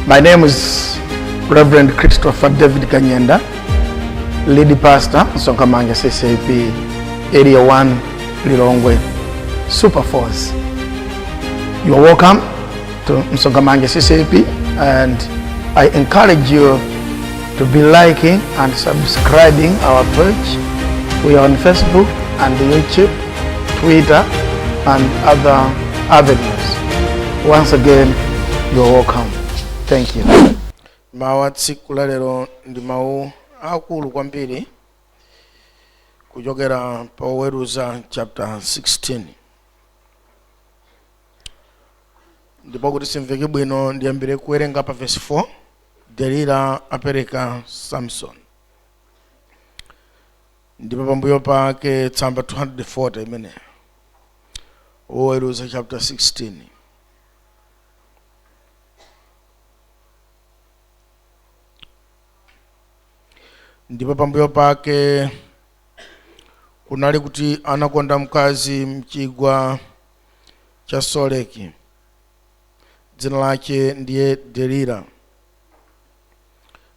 My name is Reverend Christopher David Kanyenda, Lady Pastor, Msonkhamanja Ccap, Area 1, Lilongwe, Super Force. You are welcome to Msonkhamanja Ccap, and I encourage you to be liking and subscribing our page. We are on Facebook and YouTube, Twitter, and other avenues. Once again, you are welcome. Thank you. Mawu tsiku la lero ndi mawu akulu kwambiri kuchokera pa Oweruza chapter 16. Ndipo kuti simveke bwino ndiyambire kuwerenga pa verse 4. Delila apereka Samson. Ndipo pambuyo pake tsamba 240 imene. Oweruza chapter 16. Ndipo pambuyo pake kunali kuti anakonda mkazi mchigwa cha Soreki, dzina lake ndiye Delila.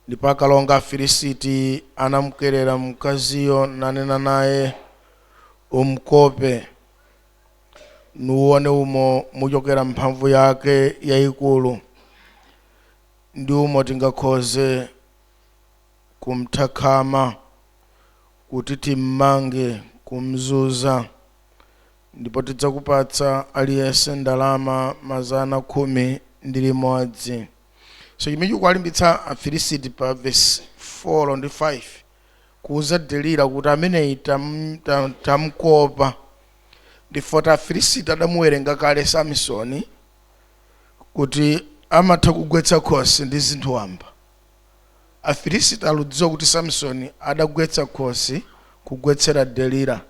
Ndipo akalonga Afilisiti anamkerera mkaziyo nanena naye, umkope nuone umo muchokera mphamvu yake yayikulu, ndi umo tingakhoze kumthakama kuti timmange kumzuza, ndipo tidzakupatsa aliyense ndalama 110. So chimene chikulimbitsa Afilisiti pa verse 4 ndi 5 kuuza Delila kuti ameneyi tamkopa. Ndipo Afilisiti adamuwerenga kale Samsoni kuti amatha kugwetsa khosi ndi zinthu wamba. Afilisiti aludziwa kuti Samsoni adagwetsa khosi kugwetsera Delila.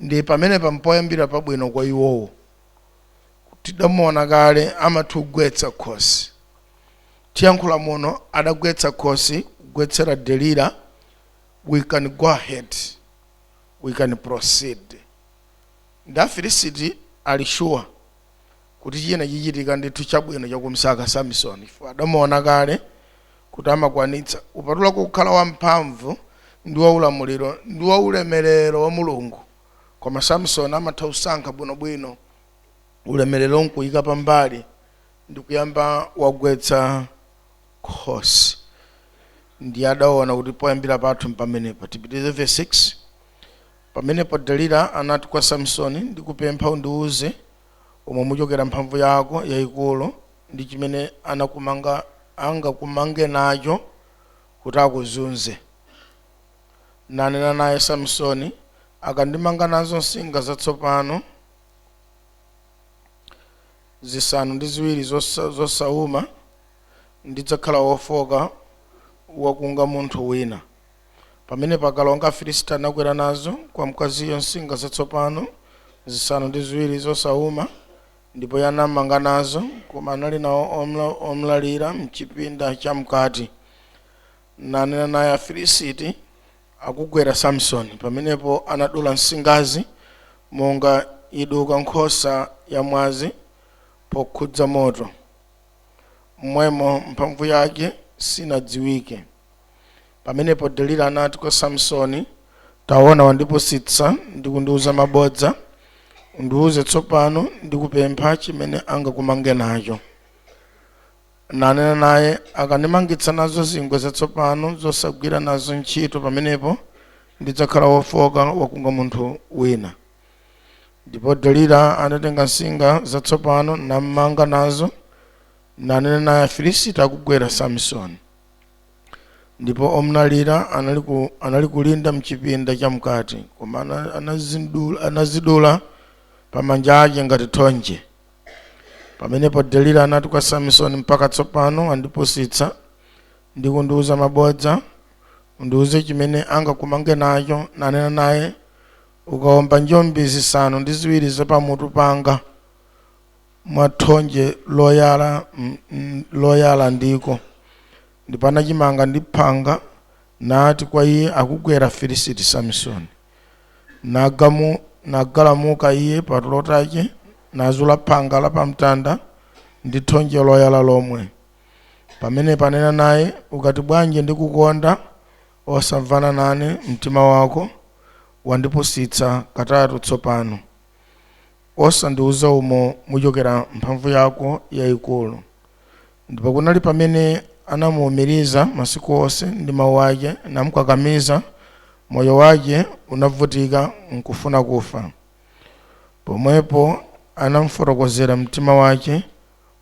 Ndi pamene pampoyambira pabwino kwa iwowo kuti damuona kale amatha kugwetsa khosi. Tiyankhula muno adagwetsa khosi kugwetsera Delila. We can go ahead, we can proceed. Ndi Afilisiti ali sure kuti chiyena chichitika ndithu chabwino chakumsaka Samsoni. Adamuona kale kuti amakwanitsa upatula kukhala wamphamvu ndi waulamuliro ndi waulemerero wa Mulungu. Koma Samsoni amatha kusankha bwinobwino ulemerero nkuyika pambali ndi kuyamba wagwetsa khosi. Ndi adaona kuti poyambira pathu pamenepo. Tipitize verse 6. Pamenepo Delila anati kwa Samsoni, ndikupempha undiuze omwe muchokera mphamvu yako yayikulu ndi chimene angakumange nacho kuti akuzunze. Nanena naye Samsoni, akandimanga nazo nsinga zatsopano 7 zosauma, ndidzakhala wofoka wakunga munthu wina. Pamene pakalonga Afilisiti anakwera nazo kwa mkaziyo nsinga zatsopano 7 zosauma, ndipo yanamanga nazo, koma anali nawo omlalira mchipinda cha mkati. Nanena naye Afilisiti akugwera Samsoni. Pamenepo anadula nsingazi monga iduka nkhosa ya mwazi pokhudza moto. Mmwemo mphamvu yake sinadziwike. Pamenepo Delila anati kwa Samsoni, taona wandipusitsa ndi kundiuza mabodza. Undiuze tsopano ndikupempha chimene angakumange nacho. Nanena naye, akandimangitsa nazo zingwe zatsopano zosagwira nazo ntchito, pamenepo ndidzakhala wofoka wakunga munthu wina. Ndipo Delila anatenga nsinga zatsopano namanga nazo. Nanena naye Afilisiti akugwera Samsoni. Ndipo omnalira anali kulinda mchipinda cha mkati, koma anazidula pamanja ake ngati thonje. Pamenepo Delila anati kwa Samsoni, mpaka tsopano andipusitsa ndi kundiuza mabodza. Undiuze chimene angakumange nacho. Nanena naye, ukawomba njombi 7 zapamutu panga mwathonje loyala ndiko. Ndipo anachimanga ndi phanga. Nati kwa iye akugwera Afilisiti Samsoni. Nagalamuka iye patulo take, nazula phanga la pamtanda ndi thonje loyala lomwe. pamene panena naye ukati bwanji ndikukonda osamvana nane mtima wako wandipusitsa katatu tsopano osandiuza umo muchokera mphamvu yako yayikulu. Ndipo kunali pamene anamuumiriza masiku onse ndi mawu ake namukakamiza moyo wake unavutika nkufuna kufa. Pomwepo anamfotokozera mtima wake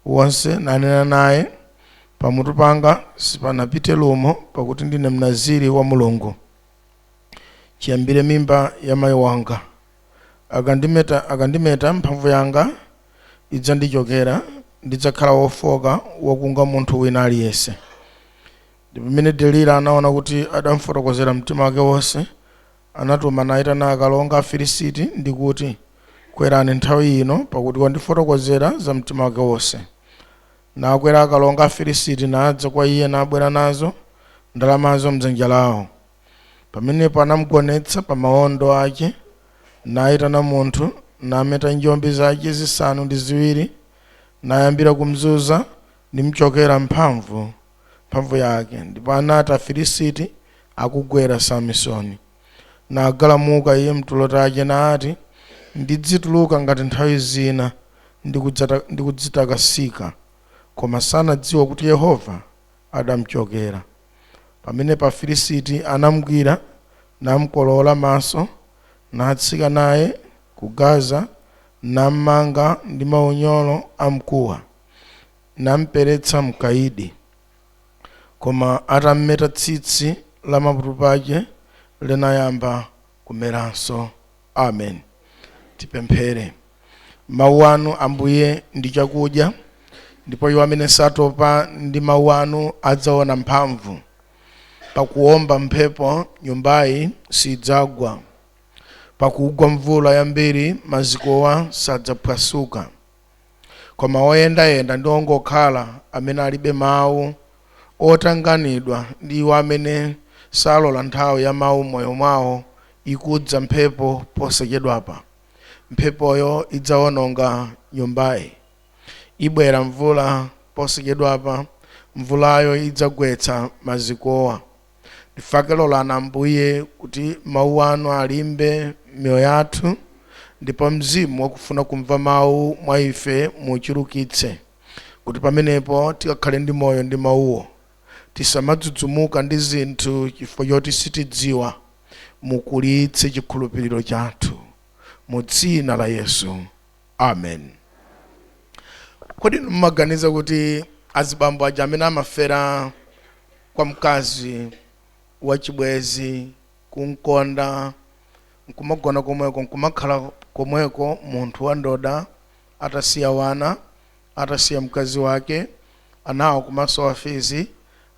wonse nanena naye pamutu panga sipanapite lumo pakuti ndine mnaziri wa Mulungu. Chiyambire mimba ya mayi wanga akandimeta mphamvu yanga idzandichokera ndidzakhala wofoka wakunga munthu wina aliyense. Ndipo pamene Delila anaona kuti adamfotokozera mtima wake wonse anatuma nayitana akalonga Afilisiti ndi kuti kwerani nthawi ino pakuti wandifotokozera za mtima wake wonse. Nakwera akalonga Afilisiti nadza kwa iye nabwera nazo ndalamazo mdzanja lawo. Pamenepo anamugonetsa pa mawondo ake nayitana munthu nameta njombi zake zisanu ndi ziwiri nayambira kumzuza ndimchokera mphamvu yake. Ndipo anati Afilisiti akugwera Samsoni. Nagalamuka iye mtulo take nati ndidzituluka ngati nthawi zina ndikudzitakasika, koma sanadziwa kuti Yehova adamchokera. Pamene Afilisiti anamugwira namukolola maso natsika naye ku Gaza nammanga ndi maunyolo amkuwa namperetsa mkaidi. Koma atammeta tsitsi la mapazi pake linayamba kumeranso. Amen. Tipemphere. Mawu anu Ambuye ndi chakudya, ndipo iwo amene satopa ndi mawu anu adzaona mphamvu. Pakuomba mphepo nyumbayi sidzagwa, pakugwa mvula yambiri mazikowa sadzaphwasuka. Koma oyendayenda ndi ongokhala amene alibe mawu otanganidwa ndi iwo amene salola nthawi ya mawu moyo mwawo ikudza mphepo posachedwapa. Mphepoyo idzawononga nyumbayi. Ibwera mvula posachedwapa, mvulayo idzagwetsa mazikowa. Ndifake lolani Ambuye kuti mawu anu alimbe mioyo yathu, ndipo mzimu wakufuna kumva mawu mwa ife muchulukitse, kuti pamenepo tikakhale ndi moyo ndi mawuwo, tisamadzudzumuka ndi zinthu chifukwa choti sitidziwa. Mukulitse chikhulupiriro chathu mu dzina la Yesu. Amen. Kodi mumaganiza kuti azibambo aja amene amafera kwa mkazi wachibwezi kunkonda nkumagona komweko nkumakhala komweko munthu wandoda atasiya wana atasiya mkazi wake anawo kumasowa fizi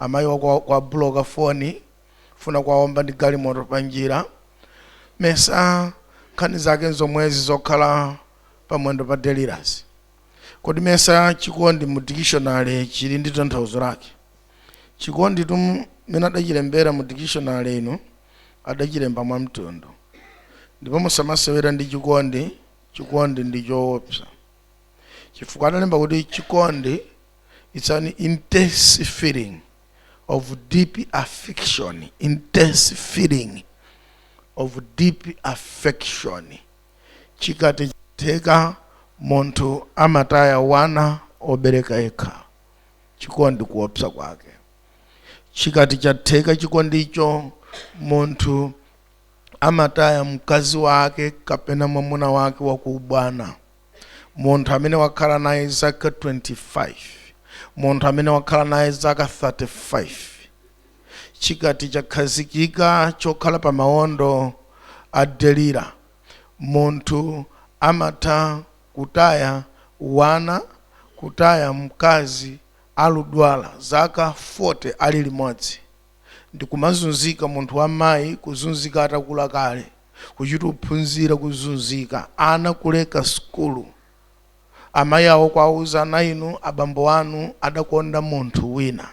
amayi wako kwa bloka foni funa kwaomba ndi galimoto panjira mesa nkhani zake zomwezi zokhala pamwendo pa Delilas. Kodi mesa chikondi mu dictionary chili ndi tanthauzo lake. Chikondi mene adachilembera mu dictionary ino adachilemba mwa mtundu. Ndipo musamasewera ndi chikondi ndi choopsa. Chifukwa analemba kuti chikondi it's an intense feeling of deep affection, intense feeling of deep affection. Chikati teka munthu amataya wana obereka yekha. Chikondi kuopsa kwake. Chikati chatheka chikondicho munthu amataya mkazi wake kapena mwamuna wake wakubwana. Munthu amene wakhala naye zaka 25, munthu amene wakhala naye zaka 35. Chikati chakhazikika chokhala pa mawondo a Delila, munthu amatha kutaya wana, kutaya mkazi aludwala zaka 40 ali limodzi. Ndikumazunzika munthu wamayi kuzunzika atakula kale, kuchita uphunzira kuzunzika, ana kuleka skulu. Amayi awo kwauza ana inu abambo anu adakonda munthu wina.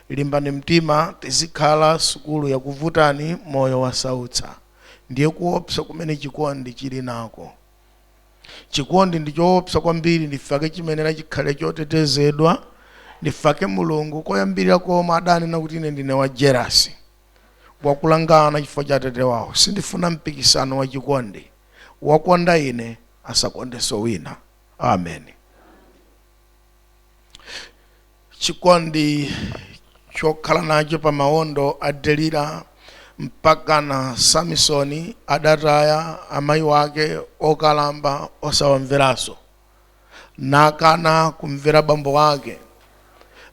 Limbani mtima tizikhala skulu yakuvutani moyo wasautsa. Ndiye kuopsa kumene chikondi chili nako. Chikondi ndi choopsa kwambiri ndifake chimenera chikhale chotetezedwa ndifake mulungu koyambirira koma adanena kuti ine ndine wa jealousy, wakulangana chifukwa cha atate wawo. Sindifuna mpikisano wa chikondi, wakonda ine asakondenso wina. Amen. Chikondi chokhala nacho pa mawondo a Delila mpaka na Samsoni adataya amayi wake okalamba osawamveraso, nakana kumvera bambo wake,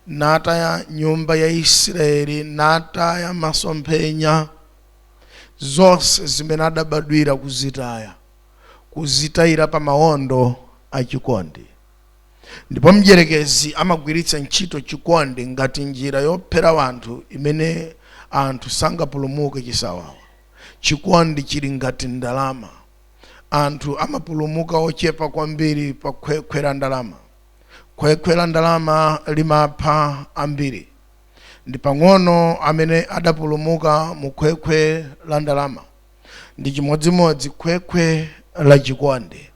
nataya nyumba ya Israeli, nataya masomphenya zonse zimene adabadwira kuzitayira pa mawondo a chikondi. Ndipo mdierekezi amagwiritsa ntchito chikondi ngati njira yophera wanthu imene anthu sangapulumuke chisawawa. Chikondi chili ngati ndalama, anthu amapulumuka ochepa kwambiri pa kukhwekhwera ndalama. Kukhwekhwera ndalama limapha ambiri, ndi pang'ono amene adapulumuka mu khwekhwe la ndalama. Ndi chimodzimodzi khwekhwe la chikondi.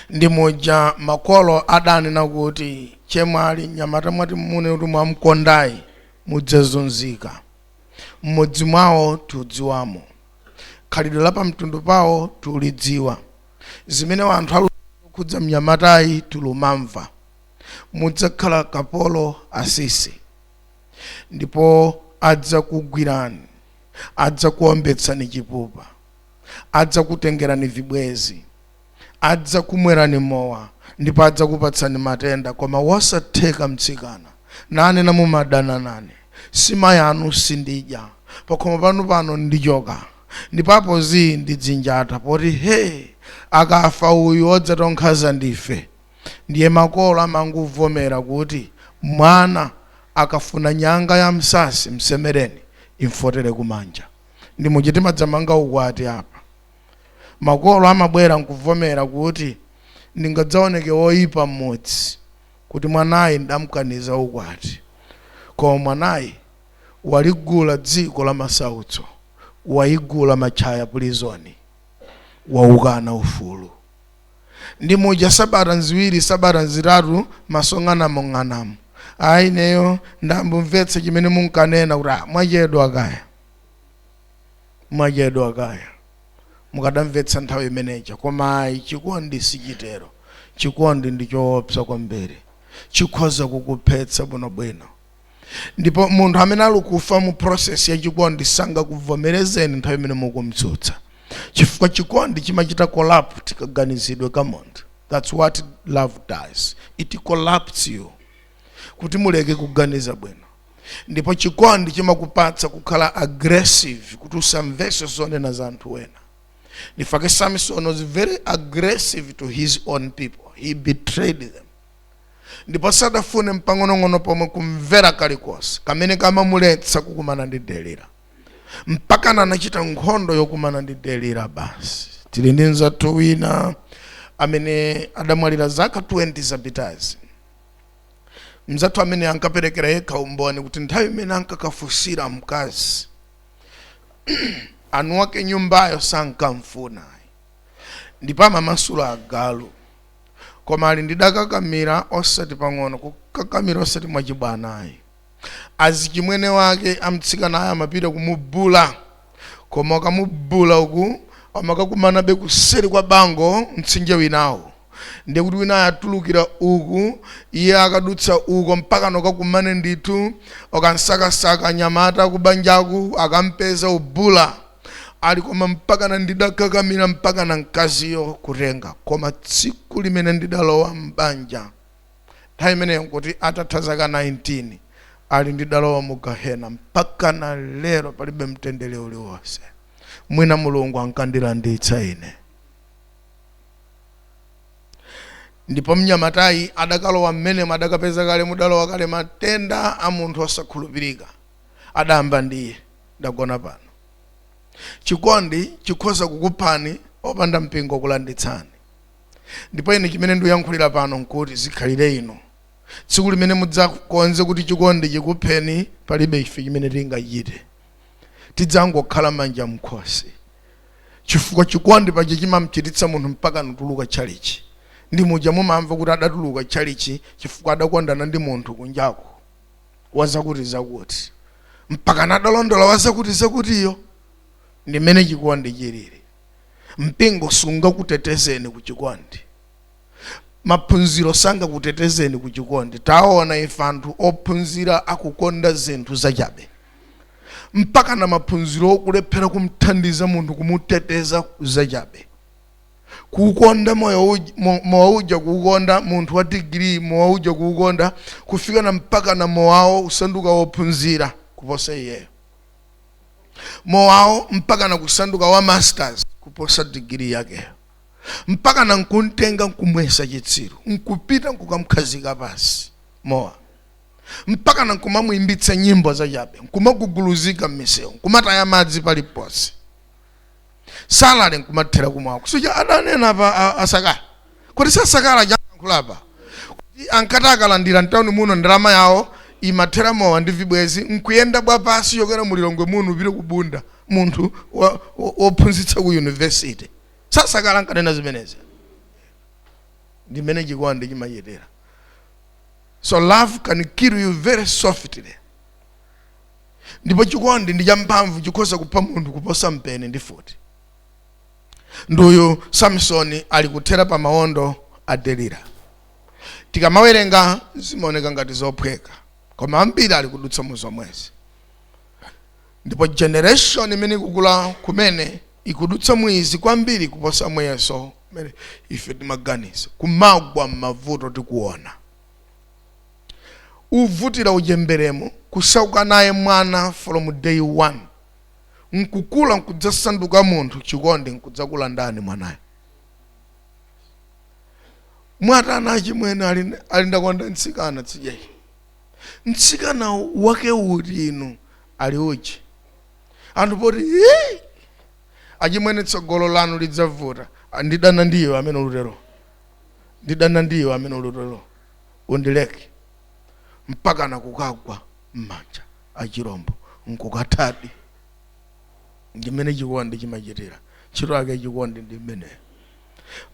Ndi moja makolo adanena kuti chemwali nyamata mwati mune kuti mwamkondayi mudzazunzika, mmodzi mwawo tudziwamo, khalidwe la pamtundu pawo tulidziwa, zimene wanthu alukhudza mnyamatayi tulumamva, mudzakhala kapolo asisi. Ndipo adzakugwirani, adzakuombetsani chipupa, adzakutengerani vibwezi, adzakumwerani mowa, ndipo adzakupatsani matenda. Koma wosatheka mtsikana, nane namumadana nane, sima yanu sindidya, pakhomo pano ndichoka, ndipo ndidzinjata, poti akafa uyu odzatonkhaza ndife. Ndiye makolo amanguvomera kuti mwana akafuna nyanga ya msasi msemereni, imfotere kumanja. Ndi muchiti madzamanga ukwati apa. Makolo amabwera nkuvomera kuti ndingadzaoneke woyipa mmodzi kuti mwanayi ndamukaniza ukwati, koma mwanayi waligula dziko la masautso, wayigula machaya pulizoni, waukana ufulu. Ndi muja sabata nziwiri sabata nzitatu masong'anamo ayi neyo ndambumvetse chimene munkanena kuti mwachedwa kaya mukadamvetsa nthawi imeneja. Koma chikondi sichitero. Chikondi ndi choopsa kwambiri, chikhoza kukuphetsa bwinobwino. Ndipo munthu amene alukufa mu process ya chikondi sangakuvomerezeni nthawi imene mukumtsutsa, chifukwa chikondi chimachita collapse kaganizidwe ka munthu. That's what love does. It collapses you kuti muleke kuganiza bwino. Ndipo chikondi chimakupatsa kukhala aggressive kuti usamvese zonena za anthu wena. Nifake Samson was very aggressive to his own people. He betrayed them. Ndipo sadafune mpang'onong'ono pomwe kumvera kalikonse kamene kamamuletsa kukumana ndi Delila, mpaka anachita nkhondo yokumana ndi Delila basi. Tili ndi mzathu wina amene adamwalira zaka 20 zapitazi. Mzathu amene ankaperekera yekha umboni kuti nthawi imene ankakafusira mkazi anu wake nyumbayo sankamfuna, ndipo amamasula agalu. Koma ali ndidakakamira osati pang'ono, kukakamira osati mwachibwanayi. Azichimwene wake amtsikana naye amapita kumubula, koma akamubula uku amakakumana be kuseri kwa bango mtsinje winawo. Ndiye kuti wina atulukira uku, iye akadutsa uko mpaka nokakumane ndithu, okansakasaka nyamata kubanjaku akampeza ubula. Ali koma mpaka na ndidakakamira mpaka na mkaziyo kutenga. Koma tsiku limene ndidalowa mbanja, nthawi imeneyo kuti atatha zaka 19, ali ndidalowa mu Gehena, mpaka na lero palibe mtendere uliwonse. Mwina Mulungu ankandilanditsa ine. Ndipo mnyamatayi adakalowa mmene adakapeza kale mudalowa kale matenda a munthu osakhulupirika. Adamba ndiye ndagona pano. Chikondi chikhoza kukuphani opanda mpingo kulanditsani. Ndipo ine chimene ndikuyankhulira pano nkuti zikhalire ino. Tsiku limene mudzakonze kuti chikondi chikupheni, palibe ife chimene tingachite. Tidzangokhala manja mkhosi. Chifukwa chikondi pache chimamchititsa munthu mpaka nutuluka chalichi. ndi muja mumamva kuti adatuluka chalichi chifukwa adakondana ndi munthu kunjako wazakuti zakuti mpaka nadalondola wazakuti zakutiyo. Ndi mene chikondi chilili. Mpingo sunga kutetezeni ku chikondi, maphunziro sanga kutetezeni ku chikondi. Taona ife anthu ophunzira akukonda zinthu zachabe mpaka na maphunziro okulephera kumthandiza munthu kumuteteza zachabe. Kukonda moyo uja kukonda munthu wa degree, moyo uja kukonda kufika na mpaka na moyo usanduka wophunzira kuposa iyeyo, moyo mpaka na kusanduka wa masters kuposa degree yake, mpaka na nkuntenga nkumwesa chitsiru nkupita nkukamkhazika pasi moyo, mpaka na nkumamuimbitsa nyimbo zachabe, nkumaguguluzika m'misewu, nkumataya madzi paliponse, salale nkumathera kumwako. Kusuja adanena pa asakala kuti sasakala jankulapa kuti ankatakalandira ntawuni muno ndalama yawo imathera mowa ndi vibwezi nkuyenda bwa pasi yokera mulilongwe muno upite kubunda munthu wophunzitsa ku university. Sasakala nkanena zimenezi. Ndi mene chikondi chimachitira. So love can kill you very softly. Ndipo chikondi ndi champhamvu chikhoza kupha munthu kuposa mpeni ndi futi. Nduyu Samsoni alikuthera pa mawondo a Delila. Tikamawerenga zimaoneka ngati zophweka, koma ambiri alikudutsa muzomwezi. Ndipo generation imene ikukula kumene ikudutsa mwizi kwambiri kuposa mweso mene ife timaganiza, kumagwa m'mavuto tikuona. Uvutira ujemberemo kusauka naye mwana from day one. Nkukula nkudzasanduka munthu chikondi nkudzakulandani mwanayo. Mwatana chimwene alindakonda ntsikana tsijeyi. Ntsikana wake uli inu ali uchi. Anthu poti achimwene tsogolo lanu lidzavuta. Ndidana ndiyo amene ulutero. Ndidana ndiyo amene ulutero. Undileke. Mpaka na kukagwa m'manja achirombo nkukatadi. Ndimene chikondi chimachitira. Ntchito yake chikondi ndi mmene.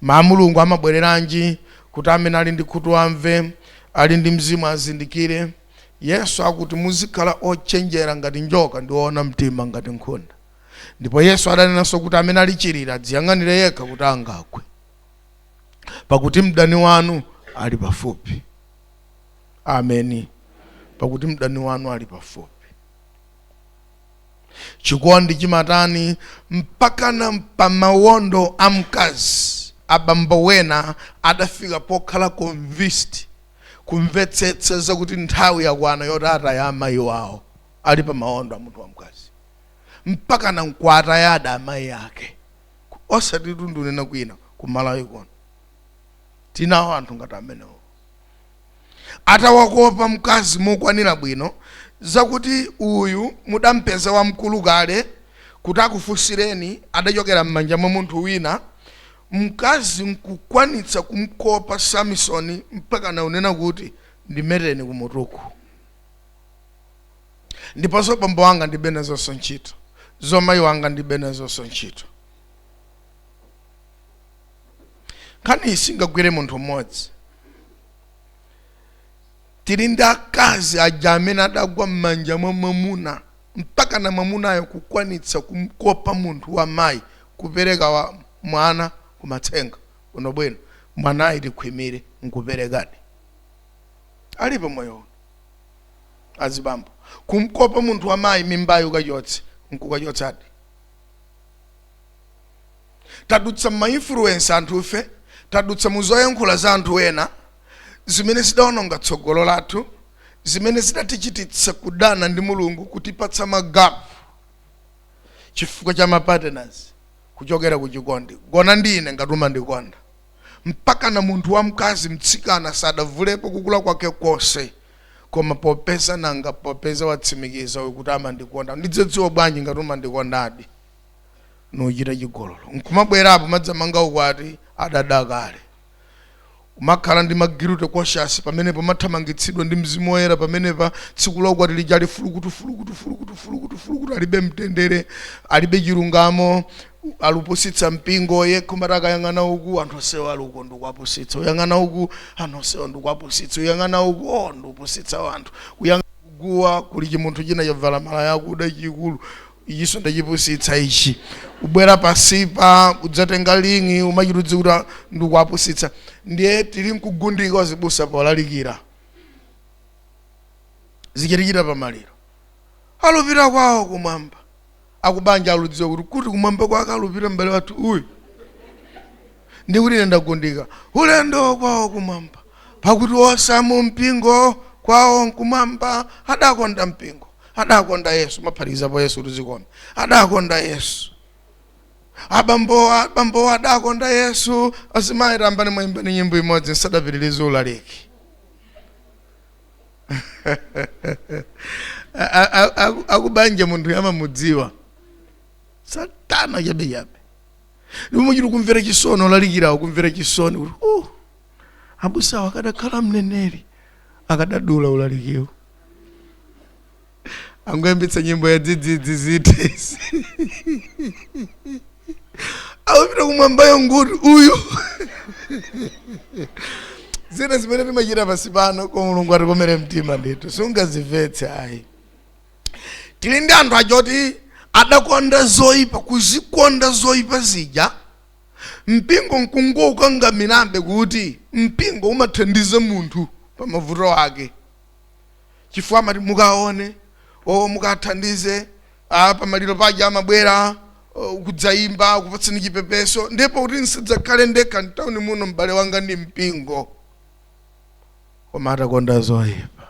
Mulungu amabwereranji kuti amene ali ndi khutu amve, ali ndi mzimu azindikire. Yesu akuti muzikhala ochenjera ngati njoka ndi oona mtima ngati nkhunda. Ndipo Yesu adanenanso kuti amene ali chilira adziyang'anire yekha kuti angagwe, pakuti mdani wanu ali pafupi. Ameni. Pakuti mdani wanu ali pafupi. Chikondi chimatani mpaka na pamawondo amkazi abambo wena adafika pokhala convinced kumvetsetsa zakuti nthawi yakwana yoti ataya amayi wawo ali pamawondo a munthu wamkazi, mpaka na nkwata yada amayi ake. Osati tundunena kwina kumalawi kono tinawo anthu ngati amenewo atawakopa mkazi mokwanira bwino zakuti uyu mudampeza wamkulu kale kuti akufunsireni adachokera m'manja mwa munthu wina. Mkazi nkukwanitsa kumkopa Samsoni mpaka na unena kuti ndimereni kumutuku. Ndiponso bambo wanga ndibenezonso ntchito, zomayi wanga ndibenezonso ntchito. Kani isingagwire munthu mmodzi. Tili ndi akazi aja amene adagwa m'manja mwa mwamuna mpaka na mwamunayo kukwanitsa kumkopa munthu wa mayi kupereka wa mwana kumatsenga uno bwino mwanayi likhwimire nkuperekadi. Alipo moyo azibambo kumkopa munthu wa mayi mimbayo kachotse nkukachotsadi. Tadutsa ma-influence anthu ife, tadutsa muzoyankhula za anthu ena zimene zidaononga tsogolo lathu, zimene zidatichititsa kudana ndi Mulungu, kutipatsa magapu chifukwa cha mapartners kuchokera ku chikondi. Gona ndine ngatuma ndikonda. Mpaka na munthu wamkazi mtsikana sadavulepo kukula kwake kose, koma popeza nanga popeza watsimikiza kuti amandikonda. Ndidzedziwa bwanji ngatuma ndikondadi nochita chigololo. Nkumabwerapo madzamanga ukwati adadakale. Umakhala ndi magirute koshasi pamenepo mathamangitsidwa ndi mzimu woyera pamenepa tsiku lokwati lijali fulukutu alibe mtendere, alibe chilungamo, alupusitsa mpingo yekhumataka yang'ana uku anthu osewa aluko ndikwapusitsa uyang'ana uku anthu osewa ndikwapusitsa uyang'ana uku ndikupusitsa anthu uyang'ana kuguwa kuli chimunthu china chavala mala yakuda chikulu ichiso ndachipusitsa ichi ubwera pasipa udzatenga lingi umachitudzi kuti ndikwapusitsa ndiye tili mkugundika wazibusa polalikira zichitikira pamaliro alupira kwawo kumwamba akubanja aludziwa kuti kumwamba kwake alupira mbale wathu uyu ndi kuti ine ndagundika ulendo kwawo kumwamba pakuti osamu mpingo kwawo kumwamba adakonda mpingo adakonda Yesu maphatikizapo Yesu tuzikome adakonda Yesu abambo adakonda Yesu asimayi tambani mwimbani nyimbo imodzi nsadapitiriza ulaliki akubanja munthu yamamudziwa satana chabe ndimujiri kumvera chisono lalikirawo kumvera chisoni kuti abusawa akadakhala mneneri akadadula ulalikiwo angoyambitsa nyimbo ya dzidzidzi zitezi awupita kumwambayo nguti uyu zina zimene timachita pasi pano kwa Mulungu atikomere mtima ndithu sungazimvetse ayi tili ndi anthu achoti adakonda zoyipa kuzikonda zoyipa zija mpingo nkungoka ngamirambe kuti mpingo umathandiza munthu pa mavuto ake chifukwa amati mukaone mukathandize pamaliro paja amabwera kudzayimba kupatsani chipepeso ndipo kuti nsidzakhale ndekha mtawuni muno m'bale wanga ndi mpingo koma atakonda zoyipa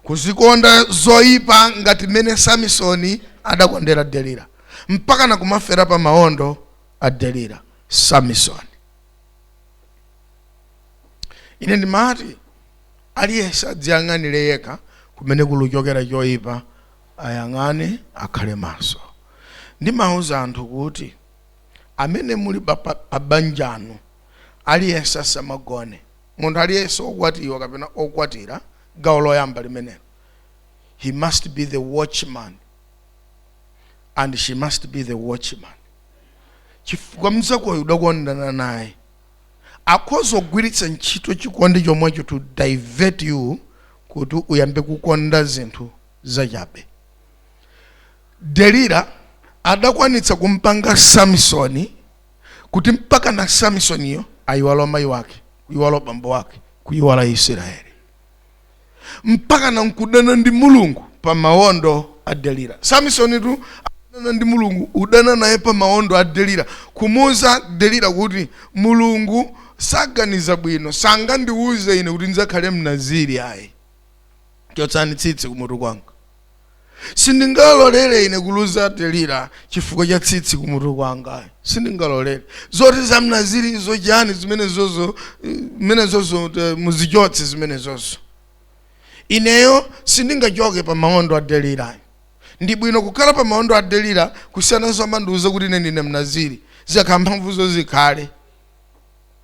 kuzikonda zoyipa ngati mene Samsoni adakondera Delila mpaka na kumafera pa maondo a Delila Samsoni. Ine ndimati aliyense adziyang'anire yekha kumene kuluchokera choyipa ayang'ane akhale maso. Ndimauza anthu kuti amene muli pabanjano aliyense asamagone. Munthu aliyense okwatiwa kapena okwatira gawo loyamba limenelo. He must be the watchman and she must be the watchman. Chifukwa mzakoyo udakondana naye akhoza kugwiritsa ntchito chikondi chomwecho to divert you kuti uyambe kukonda zinthu zachabe. Delila adakwanitsa kumpanga Samsoni kuti mpaka na Samsoniyo ayiwala mayi wake, kuyiwala bambo wake, kuyiwala Israeli. Mpaka na nkudana ndi Mulungu pa maondo a Delila. Samsoni tu adana ndi Mulungu, udana naye pa maondo a Delila. Kumuza Delila kuti Mulungu saganiza bwino, sangandiuze ine kuti nzakhale mnaziri ayi. Chotsani tsitsi kumutu kwanga. Sindingalolere ine kuluza Delila chifukwa cha tsitsi kumutu kwanga. Sindingalolere. Zoti za mnaziri zo jani zimene zozo muzichotse zimene zozo. Ineyo sindingachoke pa maondo a Delila. Ndi bwino kukhala pa maondo a Delila kusiyana samanduza kuti ine ndine mnaziri. Zikamphamvu zozikhale.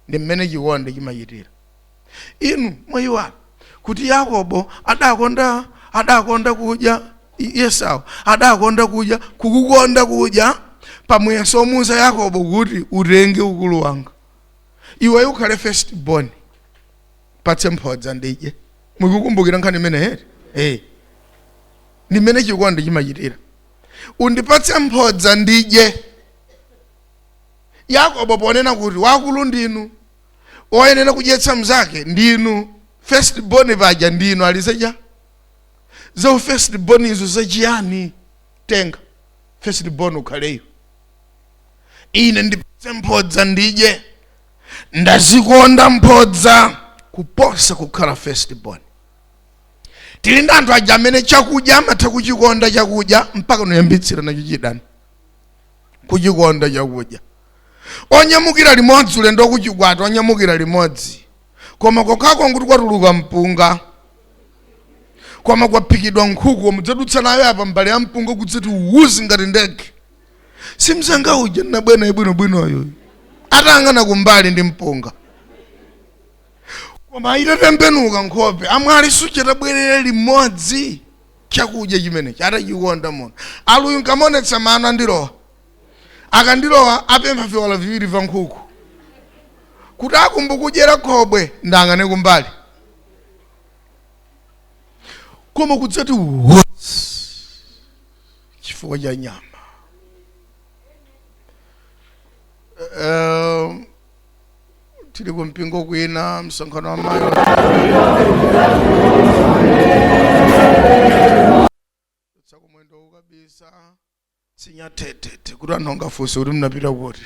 Ndi mmene chikondi chimachitira. Inu mwayiwala kuti Yakobo adakonda kudya Esau adakonda kudya kukukonda kudya pamuyeso omuza Yakobo kuti utenge ukulu wanga. Iwe ukhale first born. Patse mphodza ndidye. Mukukumbukira nkhani imene heri? Ndi mmene chikondi chimachitira. Undipatse mphodza ndidye. Yakobo ponena kuti wakulu ndinu, oyenera kudyetsa mzake ndinu, first born paja ndinu aliseja. Zo first born izo zachiyani? Tenga first born ukhaleyo. Ine ndipatse mphodza ndidye. Ndazikonda mphodza kuposa kukhala first born. Tili ndi anthu aja amene chakudya amatha kuchikonda chakudya mpaka noyambitsira nacho chidani. Kuchikonda chakudya. Onyamukira limodzi ulendo kuchikwata onyamukira limodzi. Koma kokako nguti kwatuluka mpunga. Koma kwaphikidwa nkhuku mudzadutsa nayo apa mbali ya mpunga kudzati uwuzi ngati ndege. Simzanga uja nabwena ibwinobwinoyo. Atangana kumbali ndi mpunga. Koma itatembenuka nkhope amwali suchita bwerere limodzi chakudya chimene chatachikonda muno. Aluyu nkamonetsa mano andilowa. akandilowa apempha viwala viwiri vya nkhuku kuti akumbukudyera khobwe ndangane kumbali koma kudzati chifukwa cha nyama. Tili kumpingo kwina msonkhano wa mayo tsakumwendo ukabisa tsinya tete kuti anthu angafunse kuti mnapita kuti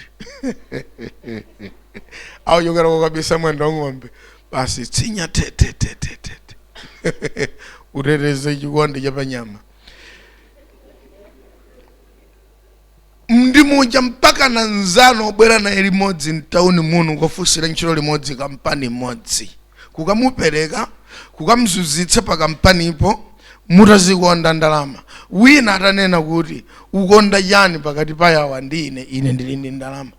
auchokera kukabisa mwendo ng'ombe basi tsinya tete uteteze chikondi cha panyama. Ndimuja mpaka na nzano obwera naye limodzi mtauni muno kufunsira ntchito limodzi kampani imodzi kukamupereka kukamzunzitsa pa kampani ipo mutazikonda ndalama. Wina atanena kuti ukonda yani pakati pa yawa ndi ine ndili ndi ndalama.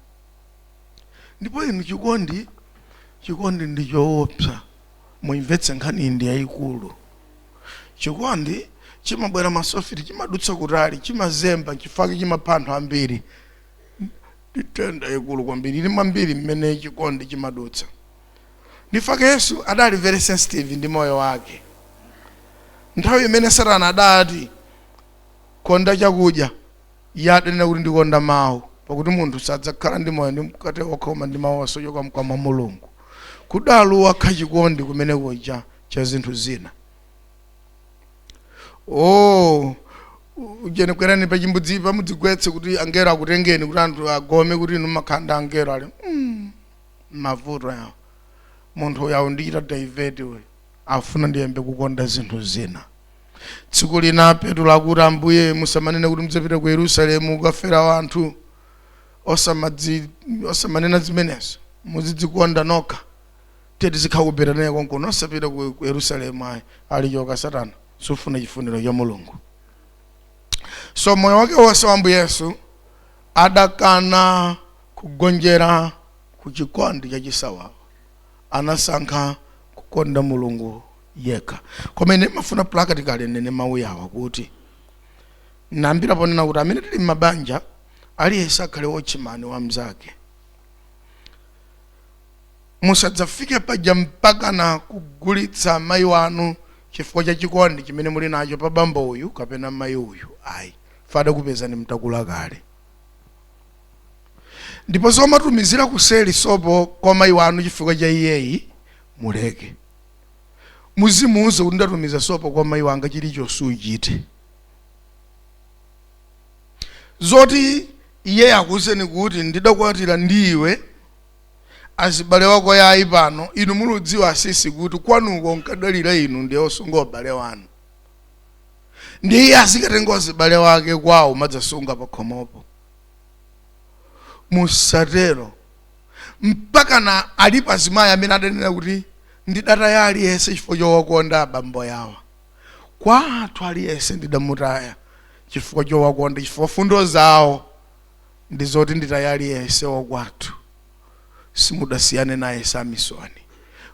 Ndipo inu chikondi ndi choopsa muimvetse nkhani ndi yayikulu. Chikondi chimabwera masofiti chimadutsa kutali chimazemba chifukwa chimapha anthu ambiri. Nditenda yayikulu kwambiri ili mambiri mmene chikondi chimadutsa. Ndifake Yesu adali very sensitive ndi moyo wake. Nthawi imene Satana adati konda chakudya yadanena kuti ndikonda mawu pakuti munthu sadzakhala ndi moyo ndi mkate wokhoma ndi mawu osochoka mkamwa mwa Mulungu. Kudaluwa chikondi kumene kuja cha zinthu zina. Ujene kwerani pa chimbudzi pamudzigwetse kuti angelo akutengeni kuti anthu agome kuti inu makhanda angelo ali mavuto yawo. Munthu yawo ndichita divert we afuna ndiyembe kukonda zinthu zina. Tsiku lina Petro akuti Ambuye musamanene kuti mudzapita ku Yerusalemu kukafera anthu osamanena zimenezo muzidzikonda nokha tete zikhakubera naye konkono osapita ku Yerusalemu ali choka Satana sufuna chifuniro cha Mulungu. So moyo wake wonse wa Ambuye Yesu adakana kugonjera ku chikondi cha chisawawa. Anasankha kukonda Mulungu yekha. Koma ine mafuna practically nene mawu yawa kuti nambira ponena kuti amene tili mabanja aliyense akhale wochimani wa mzake. Musadzafike paja mpaka na kugulitsa mayi wanu chifukwa cha chikondi chimene muli nacho pa bambo uyu kapena mayi uyu. Ayi fada kupezani mtakula kale. Ndipo zomatumizira kuseli sopo kwa mayi wanu chifukwa cha iyeyi muleke. Muzimuuza kuti ndatumiza sopo kwa mayi wanga chilichonse uchite. Zoti iye akuzeni kuti ndidakwatira ndiwe azibale wako yayi pano inu muludziwa asisi kuti kwanuko nkadalira inu ndiye osunga obale wanu. Ndiye asikatenga azibale wake kwawo madzasunga pa khomopo. Musatero mpaka na alipo azimayi amene adanena kuti ndidata aliyense chifukwa chowakonda abambo yawa. Kwathu aliyense ndidamutaya chifukwa chowakonda chifukwa fundo zawo ndizoti nditaya aliyense wakwathu. Simudasiyane naye samisoni.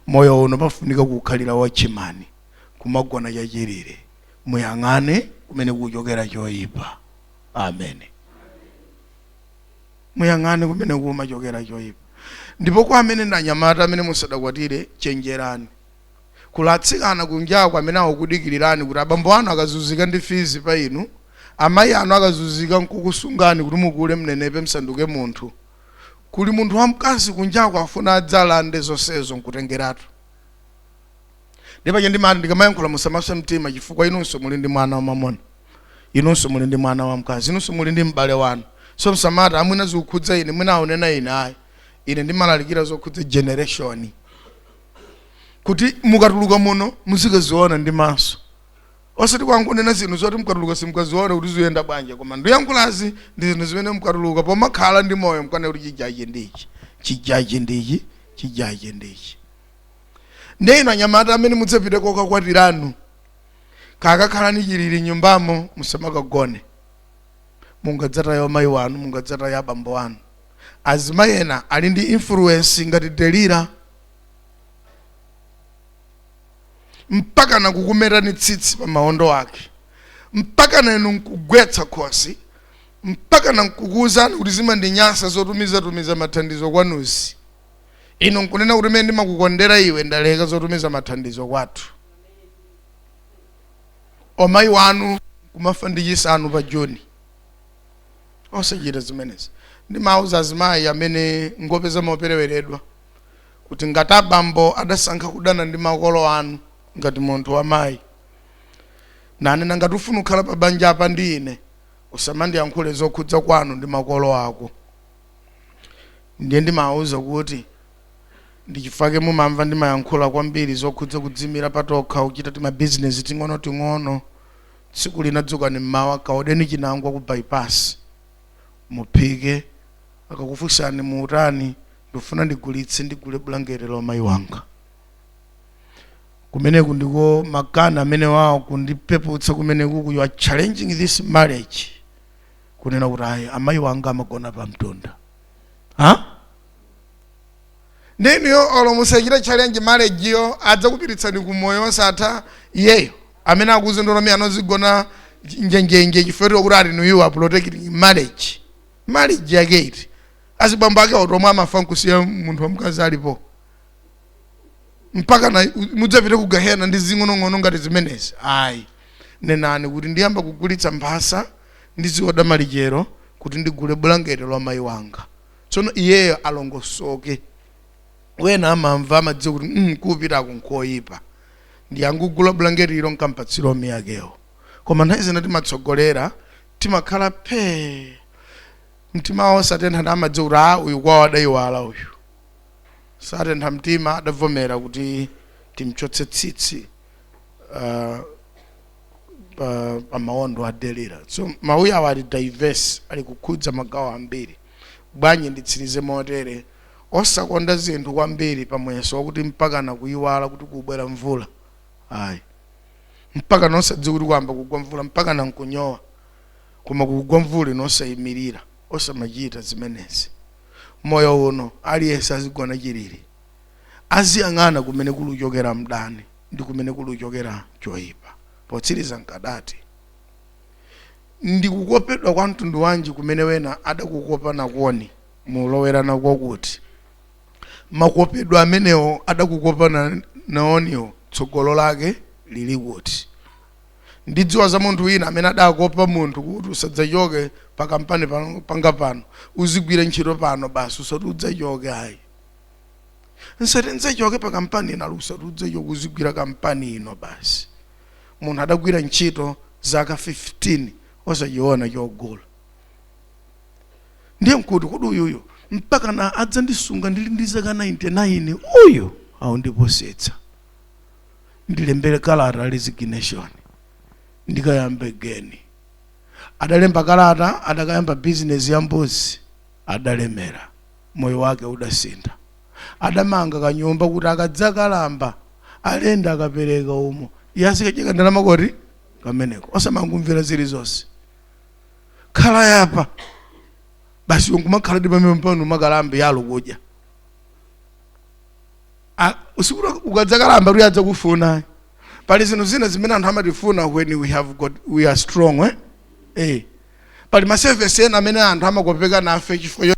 Moyo uno pafunika kukhalira wachimani kumagona chachirire. Muyang'ane kumene kuchokera choyipa. Amen. Muyang'ane kumene kumachokera choyipa. Ndipo kwa amene ndanyamata amene musadakwatire chenjerani. Kulatsikana kunjaku amene akudikilirani kuti abambo anu akazunzika ndi fizi pa inu, amayi anu akazunzika nkukusungani kuti mukule mnenepe msanduke munthu. Kuli munthu wamkazi kunjaku afuna adzalande zonsezo nkutengeratu. Ndipo ndimati ndikamayankhula musamaswe mtima chifukwa inunso muli ndi mwana wa mamona. Inunso muli ndi mwana wa mkazi. Inunso muli ndi m'bale wanu. So msamata amwina zikukhudza ine mwina aonena ine ayi. Ine ndimalalikira zokhudza generation. Kuti mukatuluka muno muzikaziona ndi maso. Osati kwangonena zinthu zoti mukatuluka simukaziona kuti ziyenda bwanje koma ndiyankhulazi ndi zinthu zimene mukatuluka pomakhala ndi moyo mkane kuti chijaje ndichi. Chijaje ndichi, chijaje ndichi. Ndeno anyamata amene mudzapite kokakwatiranu. Kakakhalani chilili nyumbamo musamakagone. Mungadzataya mayi wanu, mungadzataya abambo wanu. Azimayi ena ali ndi influence ngati Delila. Mpaka na kukumerani tsitsi pa maondo ake. Mpaka na inu nkugwetsa khosi. mpaka nankukuwuzani kuti zimandinyasa zotumiza mathandizo kwanuzi. Ino nkunena kuti mene ndimakukondera iwe ndaleka zotumiza mathandizo kwathu. Omayi wanu kumafa ndi chisanu pa Joni. Osachita zimenezi. Ndimauza azimayi amene ngopeza mopereweredwa kuti ngati abambo adasankha kudana ndi makolo anu ngati munthu wamayi, nane ngati ufuna kukhala pa banja apa ndi ine, usamandiyankhule zokhudza kwanu ndi makolo ako. Ndiye ndimauza kuti ndichifake mumamva ndimayankhula kwambiri zokhudza kudzimira patokha kuchita tima business ting'ono tsiku linadzuka ni mmawa kaodeni chinangwa ku bypass muphike akakufunsani muutani ndifuna ndigule blanketi la mayi wanga. Kumeneku ndiko makana amene wawo kundipeputsa kumeneku, you are challenging this marriage, kunena kuti ayi amayi wanga amagona pa mtunda. Ndeniyo olomusachita challenge marriage yo adzakupiritsani kumoyo osatha iyeyo amene akuzindolo mi anozigona njenjenje chifukwa kuti ali you are protecting marriage yake iti azibamba ake otomwe amafa nkusiya munthu wamkazi alipo mpaka na mudzapite ku gehena ndi zing'onong'ono ngati zimenezi. Ayi nenani kuti ndiyamba kugulitsa mphasa ndi zioda malichero kuti ndigule blanketi la mayi wanga. Tsono iyeyo alongosoke. Wena amamva amadziwa kuti kupita kunkoyipa ndiyangugula blanketi ilo nkampatsiro miyakewo. Koma nthawi nati matsogolera timakhala phe mtima osatentha ndi amadziwa kuti uyu kwawo adayiwala uyu. Satentha mtima adavomera kuti timchotse tsitsi pa maondo adelera. So mawuyi awo ali diverse, ali kukhudza magawo ambiri. Bwanji nditsirize motere osakonda zinthu kwambiri pamweso wakuti mpaka na kuyiwala kuti kubwera mvula. Ayi mpaka nosadziwa kuti kwamba kugwa mvula mpaka na nkunyowa koma kugwa mvula nosayimirira osamachita zimenezi. Moyo uno aliyense azigona chilili aziyang'ana kumene kuluchokera mdani ndi kumene kuluchokera choyipa. Potsiriza nkadati ndikukopedwa kwa mtundu wanji kumene wena adakukopa nakuoni mulowera nako kuti makopedwa amenewo adakukopa naoniwo tsogolo lake lili kuti. Ndidziwa za munthu wina amene adakopa munthu kuti usadzachoke pa kampani panga pano uzigwira ntchito pano basi usati udzachoke. Ayi nsati ndzachoke pa kampani ina usati udzachoke uzigwira kampani ino basi. Munthu adagwira ntchito zaka 15 osachiona chogula. Ndiye mkuti kodi uyuyo mpaka na adzandisunga ndili ndi zaka 99 uyu aundiposetsa ndilembere kalata resignation ndikayambe geni. Adalemba kalata adakayamba business ya mbuzi adalemera moyo wake udasintha. Adamanga kanyumba kuti akadzakalamba alenda akapereka umo yasikacheka ndalama koti kameneko osamangumvera zilizonse. Khala yapa basi ungumakhala ndi pamene mpano makalambe yalo kudya. Usiku ukadzakalamba kuti adzakufuna. Pali zinthu zina zimene anthu amatifuna when we are strong. Pali maservice ena amene anthu amakopeka nafe chifukwa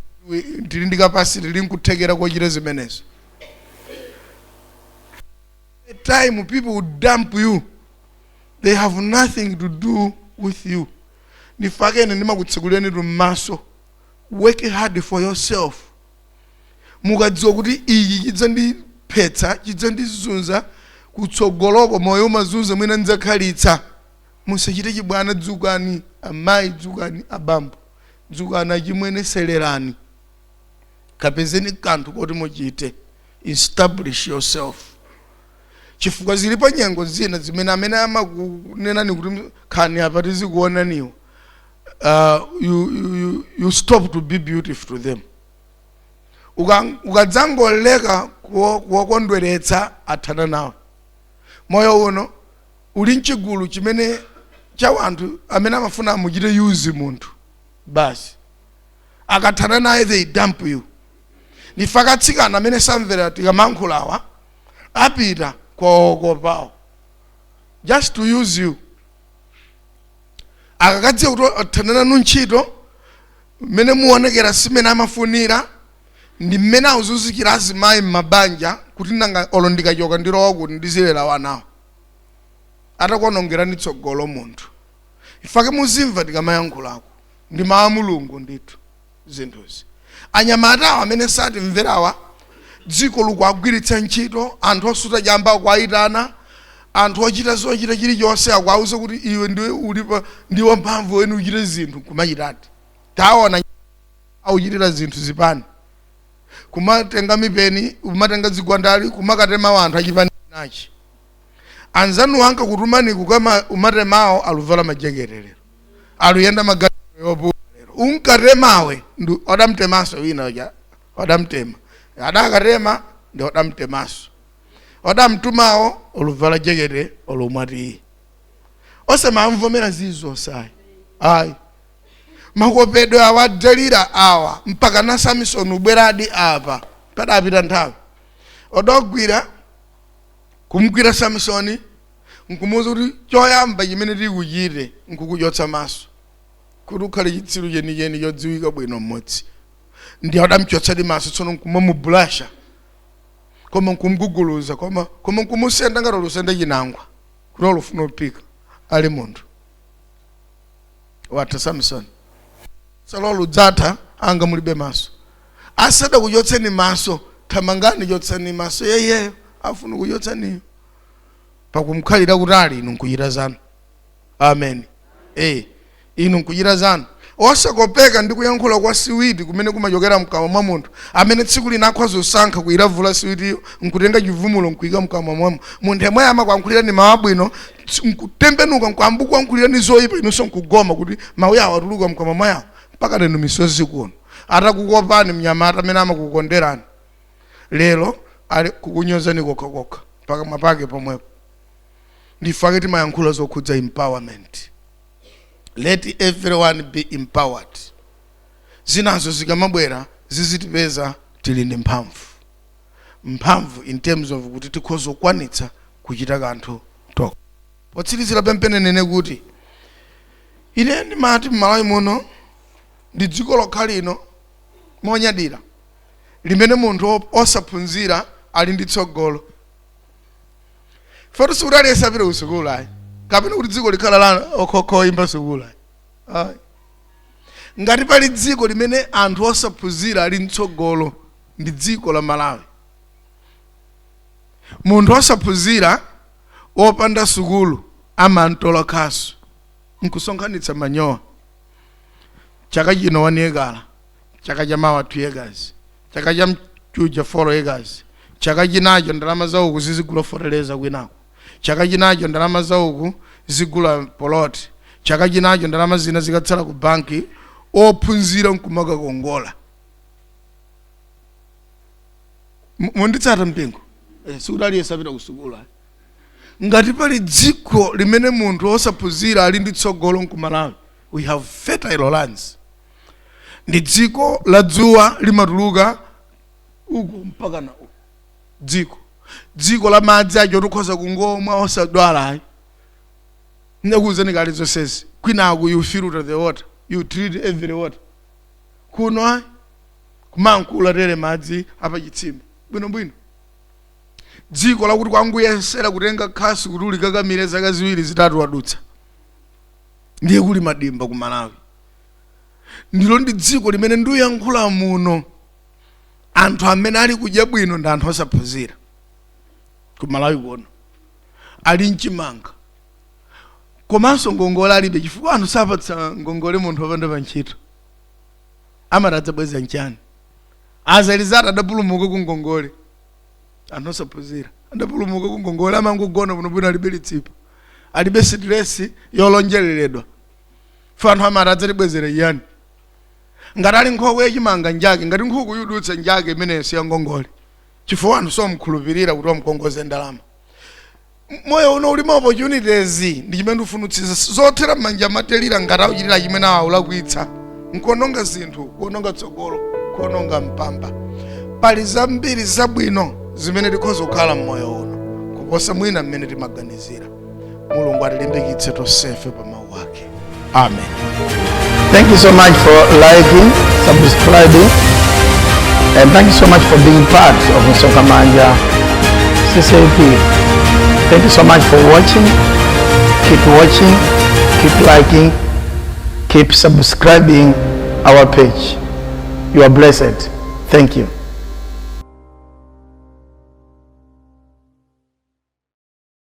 tili ndi capacity tili nkuthekera kochita zimenezo. The time people would dump you, they have nothing to do with you. Nifakene ndimakutsekuleni tumaso. Work hard for yourself. Mukadziwa kuti iyi chidzandiphetsa chidzandizunza kutsogoloko moyo mazunza mwina ndzakhalitsa. Musachite chibwana dzukani amayi dzukani abambo dzukani achimwene selerani kapezeni kanthu koti muchite. Establish yourself. Chifukwa zilipo nyengo zina zimene amene amakunenani kuti khani apa tizikuonaniwo you stop to be beautiful to them. Ukadzangoleka kuwakondweretsa athana nawe. Moyo uno uli mchigulu chimene cha wanthu amene amafuna amuchite use munthu basi akathana naye they dump you. Nifakatsikana amene samvera tikamankhulawa apita kwaokopawo just to use you. Akakadziwa kuti athana nanu ntchito mmene muonekera simene amafunira ndi mmene auzuzikira azimayi m'mabanja kuti nanga olo ndikachoka ndilowa kuti ndizilera wanawo atakuonongerani tsogolo munthu ifake muzimva tikamayankhulako ndi mawu a Mulungu ndithu zinthuzi. Anyamatawo amene sati mverawa dziko likuagwiritsa ntchito, anthu osuta jamba akuayitana, anthu ochita zochita chilichonse akuauza kuti iwe ndiwo mphamvu wenu uchite zinthu kumachitati. Taona auchitira zinthu zipani, kumatenga mipeni, kumatenga zigwandali, kumakatema wanthu achipani nachi. Anzanu anka kutumani kukama umatemawo aluvala majekerero, aluyenda magalero yopo unkatemawe ndu odamtemaso wina ja odamtema adakatema ndi odamtemaso odamtumawo oluvala jekete olumwati osema amvomera zizo sai ai makopedwe awadalira awa mpaka na Samson ubweradi apa padapita nthawi odogwira kumgwira Samsoni nkumuza kuti choyamba chimene tikuchite nkukuchotsa maso kuti ukhale chitsiru chenicheni chodziwika bwino mmodzi ndi adamchotsa di maso tsono nkumamublasha koma nkumguguluza koma nkumusenda ngati lusenda chinangwa kuti olufuna upika ali munthu watha Samson salolu dzatha anga mulibe maso asada kuchotseni maso thamangani chotsani maso yeyeyo afuna kuchotsani pakumkhalira kutali inu nkuchita zanu. Amen. Inu nkuchita zanu osakopeka ndi kuyankhula kwa siwiti kumene kumachokera mkamwa mwa munthu amene tsiku lina akhoza kusankha kuyiravula siwitiyo nkutenga chivumulo nkuyika mkamwa mwamo. Munthu yemwe amakuyankhulira ni mawu abwino nkutembenuka nkuambukuyankhulira ni zoyipa inunso nkugoma kuti mawu yawo atuluka mkamwa mwawo mpaka lero misozi kuno atakukopani mnyamata amene amakukonderani lero ali kukunyozani kokha mpaka mapake pomwepo. Ndifake timayankhula zokhudza empowerment. Let everyone be empowered. Zinazo zikamabwera zizitipeza tili ndi mphamvu in terms of kuti tikhoza kukwanitsa kuchita kanthu toko. Potsirizira pempene nene kuti ine ndimati m'Malawi muno ndi dziko lokha lino monyadira limene munthu osaphunzira ali ndi tsogolo. Foto sura lesa pira usukulu ayi kapena kuti dziko likhala la okhokho imba sukulu ayi ngati pali dziko limene anthu osaphunzira ali mtsogolo ndi dziko la Malawi. Munthu osaphunzira opanda sukulu amantola khasu nkusonkhanitsa manyowa chaka chino 1 acre, chaka cha mawa 2 acres, chaka cha mchuja 4 acres, chaka chinacho ndalama za uku zizigula foreleza kwinako, chaka chinacho ndalama za uku zigula poloti, chaka chinacho ndalama zina zikatsala ku banki ophunzira nkumaka kongola. Munditsata mpingo sudali yesapita kusukula. Ngati pali dziko limene munthu osaphunzira ali ndi tsogolo nkumalawi, we have fertile lands. Ndi dziko la dzuwa limatuluka uku mpaka na uku. Dziko la madzi acho tukhoza kungomwa osadwala. Ndakuwuzani kale zonsezi kwinaku you filter the water, you treat every water. Kuno kumankula tere madzi apa chitsime bwino. Dziko lakuti kwanguyesera kutenga khasu kuti ulikakamire zaka ziwiri zitatu wadutsa ndiye kuli madimba ku Malawi. Ndilo ndi dziko limene ndiyankhula muno anthu amene ali kudya bwino ndi anthu osaphunzira ku Malawi kuno ali mchimanga komanso ngongole alibe chifukwa anthu sapatsa ngongole munthu opanda pa ntchito amatadza bweza nchani azalizata adapulumuka ku ngongole. Anthu osaphunzira adapulumuka ku ngongole amangogona bwino alibe litsipa alibe stress yolonjereredwa fano amatadza libwezera yani ngati ali nkhokwe yachimanga njake ngati nkhuku yudutsa njake imene si ngongole chifukwa anthu somkhulupirira kuti amkongoze ndalama. Moyo uno uli opportunities ndi chimene ufunutsiza zothera manja matelira ngati auchitira chimene awulakwitsa nkuononga zinthu kuononga tsogolo kuononga mpamba. Pali zambiri zabwino zimene tikhoza kukhala mmoyo uno kuposa mwina mmene timaganizira. Mulungu atilimbikitse tonsefe pa mawu ake. Amen. Thank you so much for liking, subscribing, and thank you so much for being part of Msonkhamanja Ccap. Thank you so much for watching. Keep watching, keep liking, keep subscribing our page. You are blessed. Thank you.